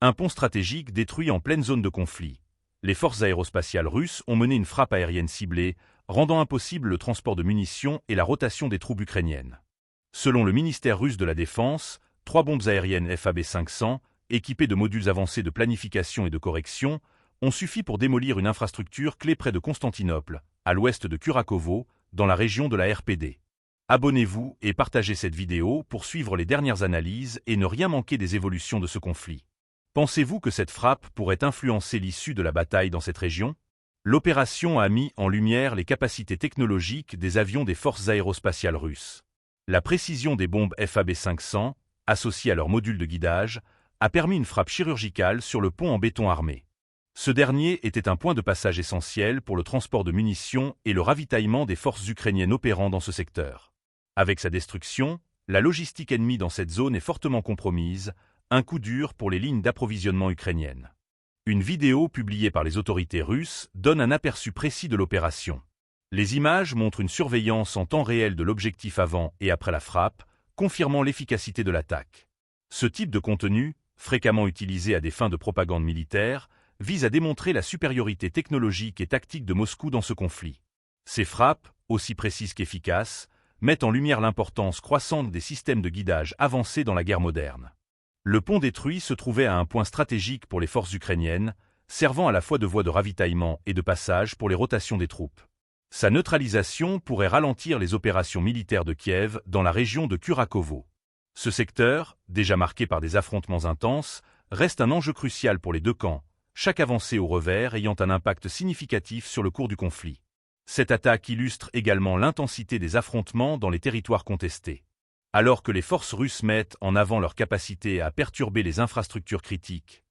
Un pont stratégique détruit en pleine zone de conflit. Les forces aérospatiales russes ont mené une frappe aérienne ciblée, rendant impossible le transport de munitions et la rotation des troupes ukrainiennes. Selon le ministère russe de la Défense, 3 bombes aériennes FAB-500, équipées de modules avancés de planification et de correction, ont suffi pour démolir une infrastructure clé près de Constantinople, à l'ouest de Kurakovo, dans la région de la RPD. Abonnez-vous et partagez cette vidéo pour suivre les dernières analyses et ne rien manquer des évolutions de ce conflit. Pensez-vous que cette frappe pourrait influencer l'issue de la bataille dans cette région? L'opération a mis en lumière les capacités technologiques des avions des forces aérospatiales russes. La précision des bombes FAB-500, associées à leur module de guidage, a permis une frappe chirurgicale sur le pont en béton armé. Ce dernier était un point de passage essentiel pour le transport de munitions et le ravitaillement des forces ukrainiennes opérant dans ce secteur. Avec sa destruction, la logistique ennemie dans cette zone est fortement compromise, un coup dur pour les lignes d'approvisionnement ukrainiennes. Une vidéo publiée par les autorités russes donne un aperçu précis de l'opération. Les images montrent une surveillance en temps réel de l'objectif avant et après la frappe, confirmant l'efficacité de l'attaque. Ce type de contenu, fréquemment utilisé à des fins de propagande militaire, vise à démontrer la supériorité technologique et tactique de Moscou dans ce conflit. Ces frappes, aussi précises qu'efficaces, mettent en lumière l'importance croissante des systèmes de guidage avancés dans la guerre moderne. Le pont détruit se trouvait à un point stratégique pour les forces ukrainiennes, servant à la fois de voie de ravitaillement et de passage pour les rotations des troupes. Sa neutralisation pourrait ralentir les opérations militaires de Kiev dans la région de Kurakovo. Ce secteur, déjà marqué par des affrontements intenses, reste un enjeu crucial pour les deux camps, chaque avancée au revers ayant un impact significatif sur le cours du conflit. Cette attaque illustre également l'intensité des affrontements dans les territoires contestés. Alors que les forces russes mettent en avant leur capacité à perturber les infrastructures critiques,